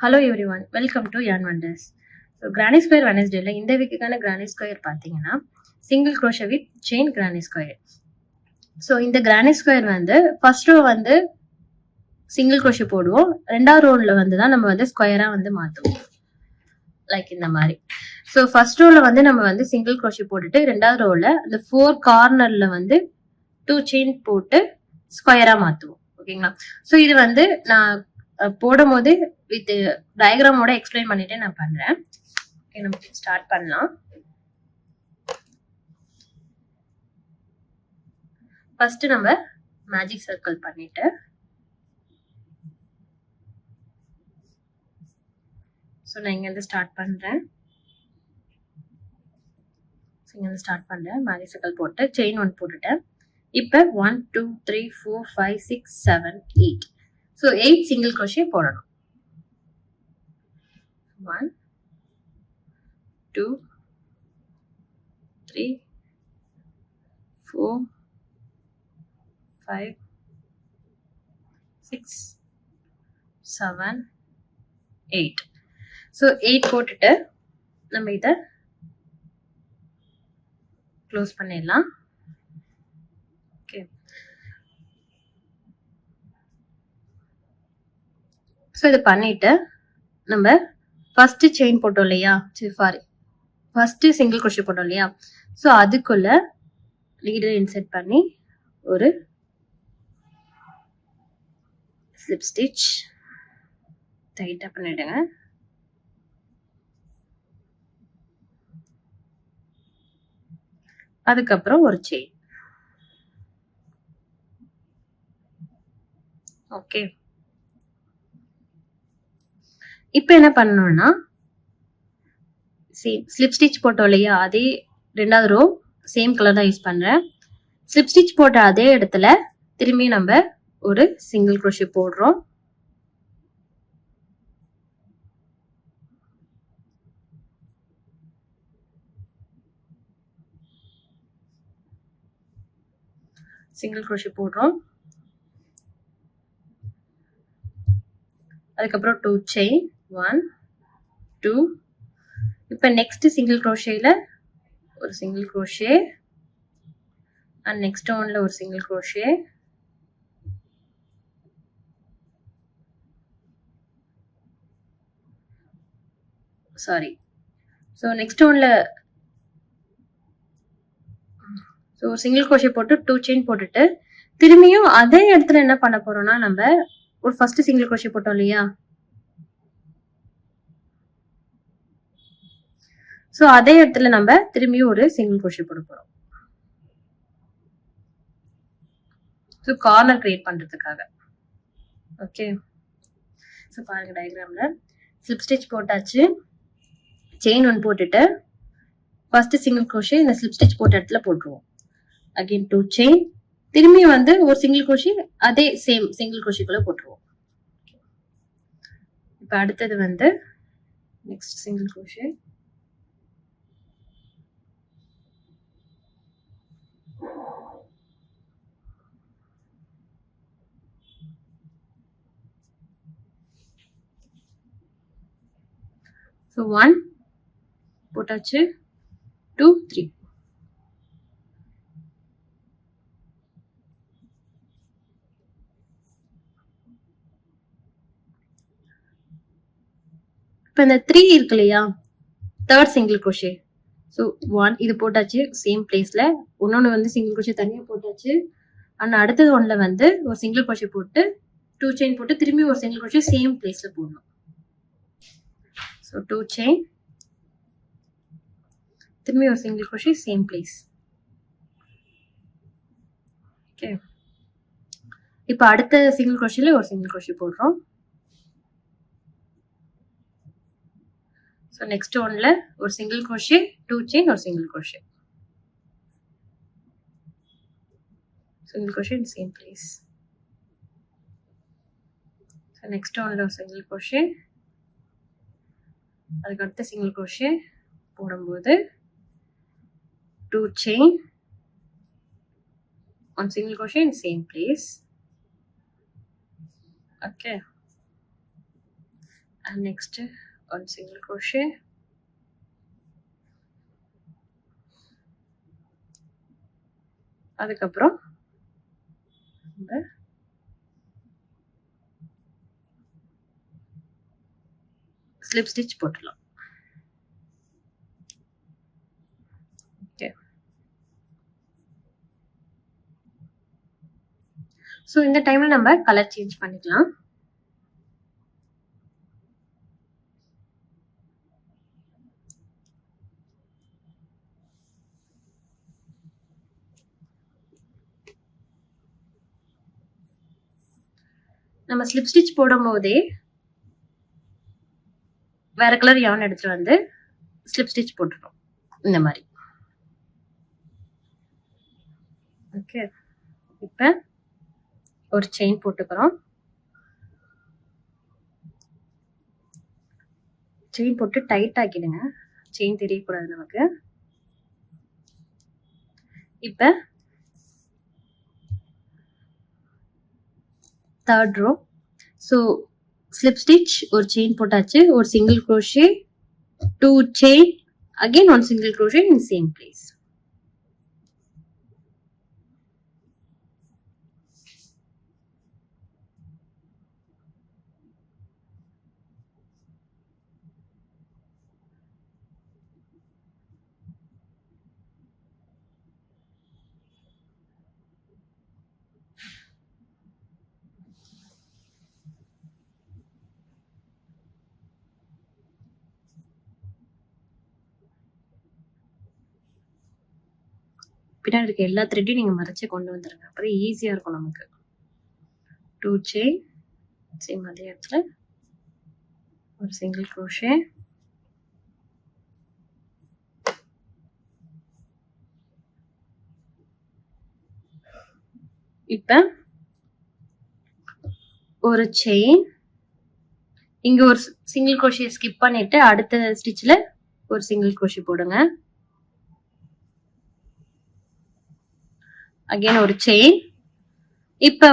Hello every one, welcome to யான் wonders. So granny square வெனஸ்டேல இந்த வீக்குக்கான granny square பார்த்தீங்கன்னா single crochet with chain granny square. So இந்த granny square வந்து first row வந்து single crochet போடுவோம், ரெண்டாவது ரோவில் வந்து தான் நம்ம வந்து ஸ்கொயராக வந்து மாற்றுவோம், லைக் இந்த மாதிரி. ஸோ ஃபர்ஸ்ட் ரோவில் வந்து நம்ம வந்து சிங்கிள் க்ரோஷே போட்டுட்டு ரெண்டாவது ரோவில் அந்த 4 கார்னரில் வந்து 2 செயின் போட்டு ஸ்கொயராக மாற்றுவோம். ஓகேங்களா? ஸோ இது வந்து நான் போடும் போது வித் டயக்ராமோட எக்ஸ்பிளைன் பண்ணிட்டு நான் பண்றேன். ஓகே, நம்ம ஸ்டார்ட் பண்ணலாம். ஃபர்ஸ்ட் நம்ம மேஜிக் சர்க்கிள் பண்ணிட்டு ஸோ நான் இங்கேருந்து ஸ்டார்ட் பண்றேன். இங்கேருந்து ஸ்டார்ட் பண்றேன், மேஜிக் சர்க்கிள் போட்டு செயின் 1 போட்டுட்டேன். இப்போ 1 2 3 4 5 6 7 8. ஸோ 8 சிங்கிள் க்ரோஷே போடணும். 1 2 3 4 5 6 7 8. ஸோ 8 போட்டுட்டு நம்ம இதை க்ளோஸ் பண்ணிடலாம். ஓகே, ஸோ இது பண்ணிட்டு நம்ம ஃபர்ஸ்ட் செயின் போட்டோம் இல்லையா, ஃபர்ஸ்ட் சிங்கிள் க்ரோஷே போட்டோம் இல்லையா, ஸோ அதுக்குள்ள லீடர் இன்செர்ட் பண்ணி ஒரு ஸ்லிப் ஸ்டிச் டைட்டா பண்ணிடுங்க. அதுக்கப்புறம் ஒரு செயின். ஓகே, இப்போ என்ன பண்ணணும்னா ஸ்லிப் ஸ்டிச் போட்டோம் இல்லையா, அதே ரெண்டாவது ரோ சேம் கலர் தான் யூஸ் பண்றேன். ஸ்லிப் ஸ்டிச் போட்ட அதே இடத்துல திரும்பி நம்ம ஒரு சிங்கிள் க்ரோஷே போடுறோம். சிங்கிள் க்ரோஷே போடுறோம். அதுக்கப்புறம் 2 செயின் 1 2. இப்போ நெக்ஸ்ட் சிங்கிள் க்ரோஷேல ஒரு சிங்கிள் க்ரோஷே அண்ட் நெக்ஸ்ட் ஒன்ல ஒரு single crochet. Sorry, so next ஒன்ல ஸோ சிங்கிள் க்ரோஷே போட்டு 2 செயின் போட்டுட்டு திரும்பியும் அதே இடத்துல என்ன பண்ண போறோம்னா, நம்ம ஒரு ஃபர்ஸ்ட் சிங்கிள் க்ரோஷே போட்டோம் இல்லையா, ஸோ அதே இடத்துல நம்ம திரும்பியும் ஒரு சிங்கிள் க்ரோஷே போட போறோம். ஸோ கார்னர் கிரியேட் பண்றதுக்காக. ஓகே, ஸோ பாருங்க டயக்ராம்ல ஸ்லிப் ஸ்டிச் போட்டாச்சு, செயின் 1 போட்டுட்டு ஃபர்ஸ்ட் சிங்கிள் க்ரோஷே இந்த ஸ்லிப் ஸ்டிச் போட்ட இடத்துல போட்டுருவோம். அகைன் 2 செயின், திரும்பி வந்து ஒரு சிங்கிள் க்ரோஷே அதே சேம் சிங்கிள் க்ரோஷேக்குள்ள போட்டுருவோம். இப்போ அடுத்தது வந்து நெக்ஸ்ட் சிங்கிள் க்ரோஷே. ஸோ 1 போட்டாச்சு, 2 3. இப்போ இந்த 3 இருக்கு இல்லையா, தேர்ட் சிங்கிள் க்ரோஷே. ஸோ 1 இது போட்டாச்சு சேம் பிளேஸ்ல, இன்னொன்று வந்து சிங்கிள் க்ரோஷே தனியாக போட்டாச்சு. அண்ட் அடுத்தது ஒன்ல வந்து ஒரு சிங்கிள் க்ரோஷே போட்டு 2 செயின் போட்டு திரும்பி ஒரு சிங்கிள் க்ரோஷே சேம் பிளேஸ்ல போடணும். ஸோ 2 செயின், திரும்பி ஒரு single crochet same place. Okay, இப்போ அடுத்த சிங்கிள் க்ரோஷேல ஒரு சிங்கிள் க்ரோஷே போடுறோம். ஸோ நெக்ஸ்ட் ஒன்ல ஒரு சிங்கிள் க்ரோஷே 2 செயின் ஒரு single crochet, single crochet in same place. So next ஒன்ல ஒரு சிங்கிள் க்ரோஷே, அதுக்கு அடுத்த சிங்கிள் க்ரோஷே போடும்போது 2 chain 1 single crochet in same place. Okay, and next one single crochet, அதுக்கப்புறம் slip stitch போட்டுடலாம். ஓகே, ஸோ இந்த டைம்ல நம்ம கலர் சேஞ்ச் பண்ணிக்கலாம். நம்ம ஸ்லிப் ஸ்டிச் போடும் போதே வேற கலர் யான் எடுத்துட்டு வந்து ஸ்லிப் ஸ்டிச் போட்டுரும் இந்த மாதிரி. ஓகே, இப்ப ஒரு செயின் போட்டுக்கிறோம். செயின் போட்டு டைட் ஆக்கிடுங்க, செயின் தெரியக்கூடாது நமக்கு. இப்ப third row, so slip stitch, ஒரு செயின் போட்டாச்சு, ஒரு single crochet, 2 chain, again one single crochet in same place. பின்னாடி இருக்க எல்லா த்ரெட்டையும் நீங்க மறைச்சு கொண்டு வந்துருங்க, அப்புறம் ஈஸியா இருக்கும் நமக்கு. 2 chain, சேம் அதே இடத்துல ஒரு சிங்கிள் crochet, இப்ப ஒரு செயின், இங்க ஒரு சிங்கிள் crochet ஸ்கிப் பண்ணிட்டு அடுத்த ஸ்டிச்ல ஒரு சிங்கிள் crochet போடுங்க. அகைன் ஒரு செயின், இப்ப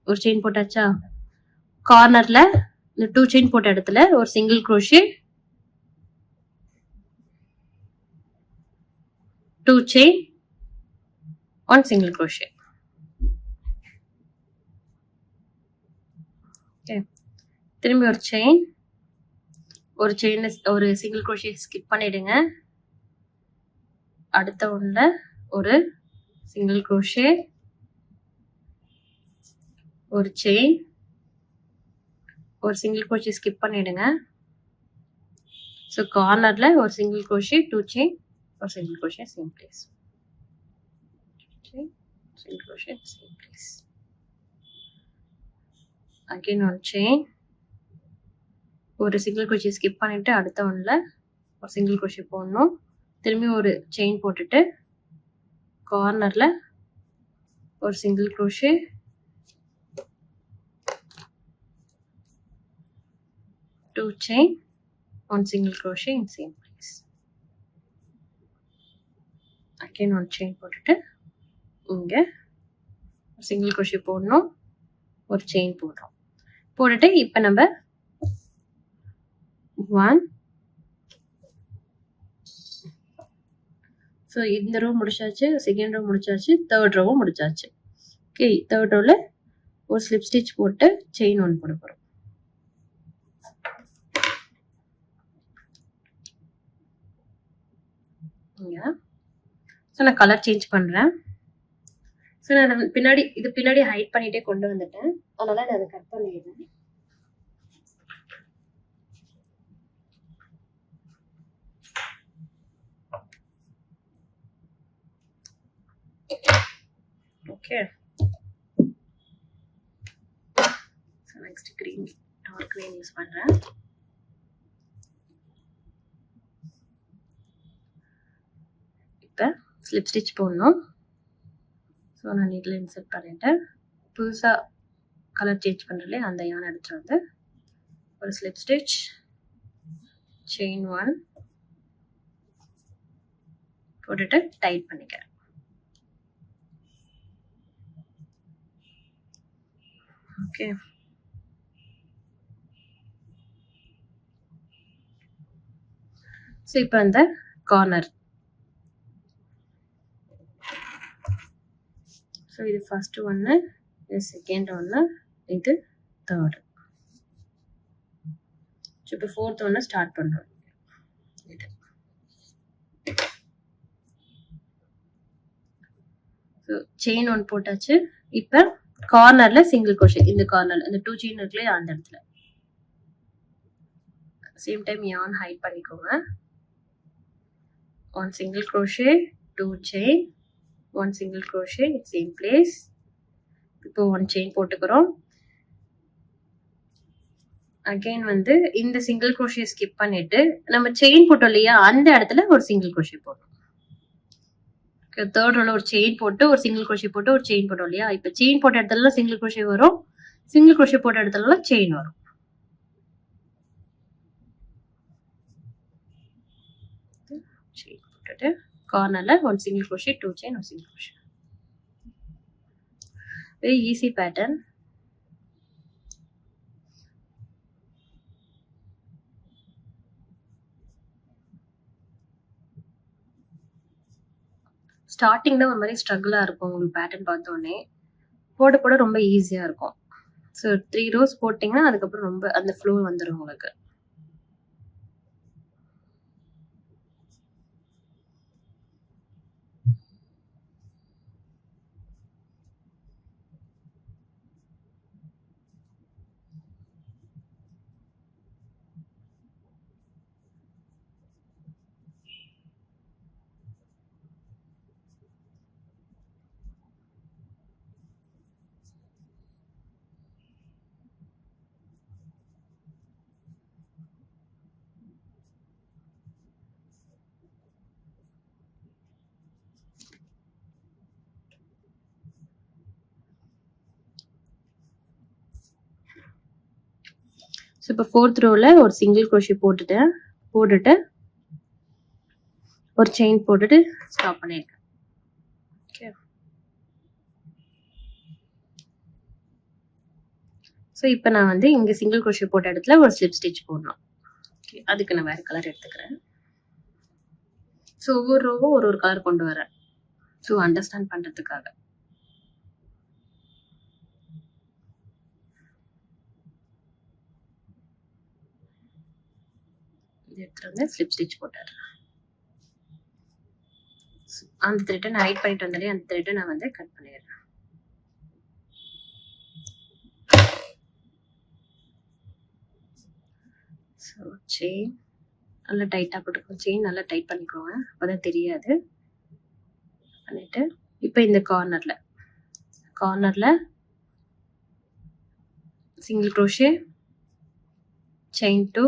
ஒரு செயின் போட்டாச்சா, கார்னர்ல இந்த 2 செயின் போட்ட இடத்துல ஒரு single crochet, 2 chain, 1 single crochet. Okay, திரும்பி ஒரு செயின், ஒரு செயின் ஒரு சிங்கிள் crochet ஸ்கிப் பண்ணிடுங்க. அடுத்த ஒண்ணுல ஒரு சிங்கிள் crochet, ஒரு செயின், ஒரு சிங்கிள் crochet ஸ்கிப் பண்ணிடுங்க. ஸோ கார்னர்ல ஒரு சிங்கிள் crochet, 2 chain, ஒரு single crochet same place. Single crochet same place. Again one chain, ஒரு சிங்கிள் crochet ஸ்கிப் பண்ணிட்டு அடுத்த ஒண்ணுல ஒரு சிங்கிள் crochet போடணும். திரும்பி ஒரு செயின் போட்டுட்டு கார்னர்ல ஒரு single crochet, two chain, one single crochet in same place. Again one chain போட்டுட்டு இங்க சிங்கிள் crochet போடணும், ஒரு செயின் போடுறோம். போட்டுட்டு இப்ப நம்ம 1, ஸோ இந்த ரோ முடிச்சாச்சு, செகண்ட் ரோ முடிச்சாச்சு, தேர்ட் ரோவும் முடிச்சாச்சு. ஓகே, தேர்ட் ரோல ஒரு ஸ்லிப் ஸ்டிச் போட்டு செயின் ஒன் போட போறோம். ஸோ நான் கலர் சேஞ்ச் பண்றேன். ஸோ நான் பின்னாடி ஹைட் பண்ணிட்டே கொண்டு வந்துட்டேன், அதனால நான் அதை கட் பண்ணிடுறேன். Okay, so next green, dark green use பண்றேன். இப்போ ஸ்லிப் ஸ்டிச் போடணும். ஸோ நான் நீட்டில் இன்சர்ட் பண்ணிட்டு புதுசாக கலர் சேஞ்ச் பண்ணுறதுலே அந்த யான் எடுத்துட்டு வந்து ஒரு ஸ்லிப் ஸ்டிச், செயின் 1 போட்டுட்டு டைட் பண்ணிக்கிறேன். ஓகே, ஸோ இப்போ அந்த கார்னர், ஸோ இது ஃபர்ஸ்ட் ஒன்று, இது செகண்ட் ஒன்று, இது தேர்டு. ஸோ இப்போ ஃபோர்த் ஒன்று ஸ்டார்ட் பண்ணுறோம். இது ஸோ செயின் ஒன்று போட்டாச்சு. இப்போ கார்னரில் சிங்கிள் crochet, இந்த கார்னரில் இந்த 2 செயின் இருக்குல்லையே அந்த இடத்துல சேம் டைம் yarn ஹைட் பண்ணிக்கோங்க. 1 single crochet, 2 chain, 1 single crochet, same place. இப்போ 1 chain போட்டுக்கிறோம். அகைன் வந்து இந்த சிங்கிள் crochet ஸ்கிப் பண்ணிட்டு நம்ம செயின் போட்டோம் இல்லையா அந்த இடத்துல ஒரு சிங்கிள் crochet போடணும். தேர்ட் ரோல ஒரு செயின் போட்டு ஒரு சிங்கிள் crochet போட்டு ஒரு செயின் போட்டோம் இல்லையா, இப்போ செயின் போட்ட இடத்துல சிங்கிள் crochet வரும், சிங்கிள் crochet போட்ட இடத்துல செயின் வரும். செயின் போட்டுட்டு கார்னர்ல 1 single crochet, 2 chain, 1 single crochet. Very easy pattern. ஸ்டார்டிங்ல ஒரு மாதிரி ஸ்ட்ரகிளாக இருக்கும் உங்களுக்கு பேட்டர்ன் பார்த்தோன்னே, போட போட ரொம்ப ஈஸியாக இருக்கும். ஸோ 3 rows போட்டிங்கன்னா அதுக்கப்புறம் ரொம்ப அந்த ஃப்ளோ வந்துடும் உங்களுக்கு. ஸோ இப்போ ஃபோர்த் ரோவில் ஒரு சிங்கிள் crochet போட்டுட்டு ஒரு செயின் போட்டுட்டு ஸ்டாப் பண்ணியிருக்கேன். ஓகே, ஸோ இப்போ நான் வந்து இங்கே சிங்கிள் crochet போட்ட இடத்துல ஒரு ஸ்லிப் ஸ்டிச் போடணும். ஓகே, அதுக்கு நான் வேறு கலர் எடுத்துக்கிறேன். ஸோ ஒவ்வொரு ரோவும் ஒரு கலர் கொண்டு வரேன், ஸோ அண்டர்ஸ்டாண்ட் பண்ணுறதுக்காக. இது எடுத்துகிட்டு வந்து ஸ்லிப் ஸ்டிச் போட்டுறேன். அந்த த்ரெட்டை நான் ஹைட் பண்ணிட்டு வந்தாலே அந்த த்ரெட்டை நான் வந்து கட் பண்ணிடுறேன். ஸோ செயின் நல்லா டைட்டாக போட்டுக்கோங்க, செயின் நல்லா டைட் பண்ணிக்கோங்க, அப்போதான் தெரியாது. பண்ணிட்டு இப்போ இந்த கார்னரில் single crochet, chain 2,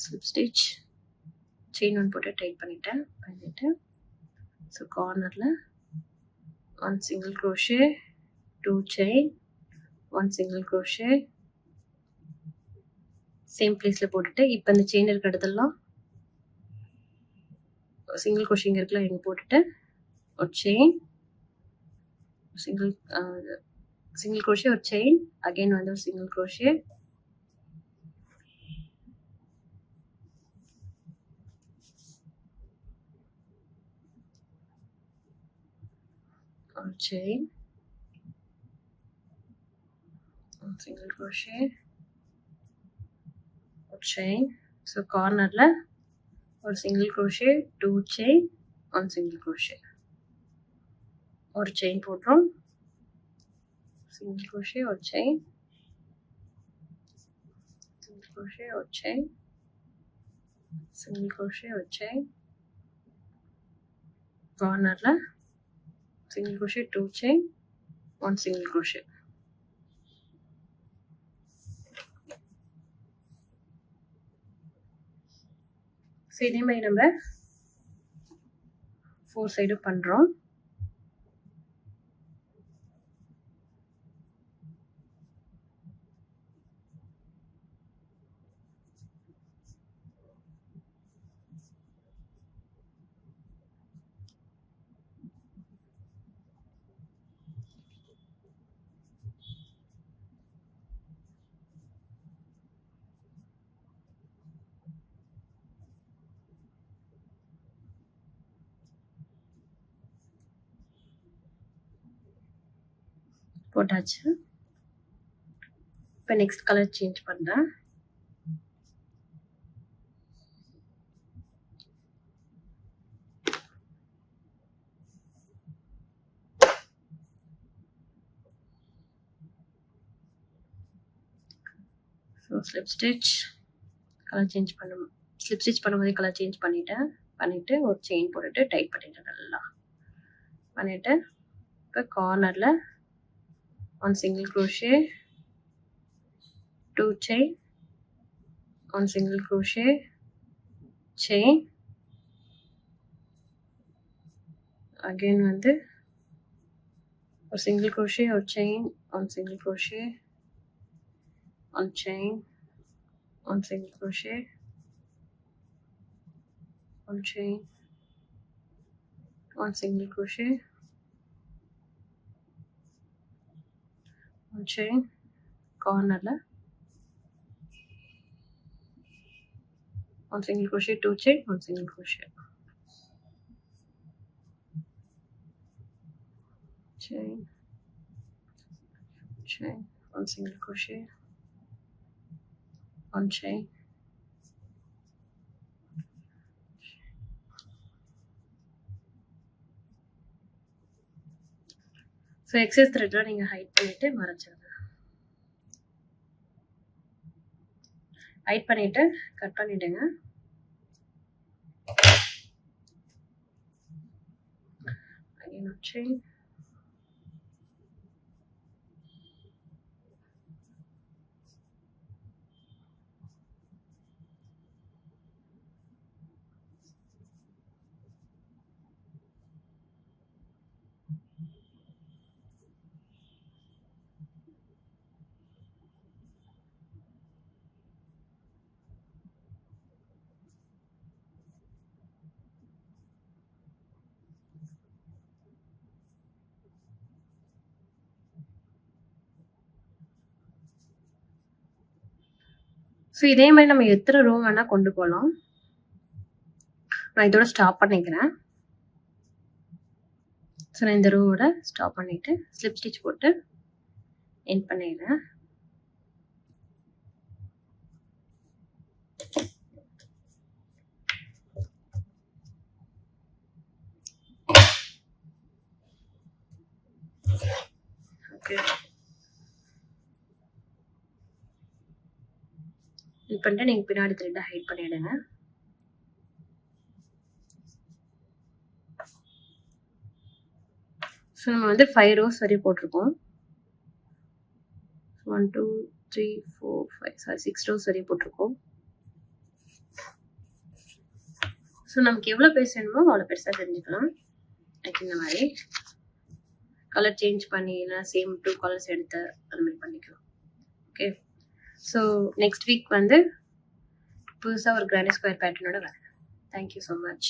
slip stitch, chain ஒன்று போட்டு டைட் பண்ணிட்டு ஸோ கார்னரில் 1 single crochet, 2 chain, 1 single crochet, same பிளேஸில் போட்டுட்டு இப்போ இந்த செயின் இருக்க இடத்துலலாம் சிங்கிள் crochet இங்கே இருக்கலாம், இங்கே போட்டுட்டு ஒரு செயின், சிங்கிள் crochet, ஒரு செயின், அகைன் வந்து ஒரு சிங்கிள் crochet, ஒரு செயின், ஒரு சிங்கிள் crochet, ஒரு செயின். ஸோ கார்னரில் ஒரு single crochet, 2 chain, 1 single crochet, ஒரு செயின் போடுறோம், சிங்கிள் crochet, ஒரு செயின், சிங்கிள் crochet, ஒரு செயின், சிங்கிள் crochet, ஒரு செயின், கார்னரில் single crochet, 2 chain, 1 single crochet. So இதே மாதிரி நம்ம 4 சைடும் பண்ணுறோம். போட்டாச்சு. இப்போ நெக்ஸ்ட் கலர் சேஞ்ச் பண்ணுறேன். So slip stitch colour change slip stitch பண்ணும்போதே கலர் சேஞ்ச் பண்ணிவிட்டு ஒரு செயின் போட்டுட்டு டைட் பண்ணிட்டேன். நல்லா பண்ணிவிட்டு இப்போ கார்னரில் 1 single crochet, 2 chain, 1 single crochet, chain, again வந்து ஒரு single crochet, ஒரு chain, 1 single crochet, 1 chain, 1 single crochet, 1 chain, 1 single crochet, 1 chain, cornerல 1 single crochet, 2 chain, 1 single crochet, chain, chain, 1 single crochet, 1 chain, so excess த்ரெட்லாம் நீங்கள் hide பண்ணிவிட்டு மறைச்சிருங்க. Hide பண்ணிவிட்டு cut பண்ணிவிடுங்க. again a chain, so இதே மாதிரி நம்ம எத்தனை ரோ வேணால் கொண்டு போகலாம். நான் இதோட ஸ்டாப் பண்ணிக்கிறேன். ஸோ நான் இந்த ரோவோட ஸ்டாப் பண்ணிவிட்டு ஸ்லிப் ஸ்டிச் போட்டு எண்ட் பண்ணிடுறேன். ஓகே, இது பண்ணிட்டு நீங்கள் பின்னாடி த்ரெட்டை ஹைட் பண்ணிவிடுங்க. ஸோ நம்ம வந்து 5 rows வரை போட்டிருக்கோம். 1 2 3 4 5 6 rows வரை போட்டிருக்கோம். ஸோ நமக்கு எவ்வளோ பெருசு வேணுமோ அவ்வளோ பெருசாக தெரிஞ்சுக்கலாம். லைக் இந்த மாதிரி கலர் சேஞ்ச் பண்ணி இல்லைனா சேம் 2 கலர்ஸ் எடுத்து அந்த மாதிரி பண்ணிக்கலாம். ஓகே, ஸோ நெக்ஸ்ட் வீக் வந்து புதுசாக ஒரு கிரானி ஸ்கொயர் பேட்டர்னோட வரேன். Thank you so much.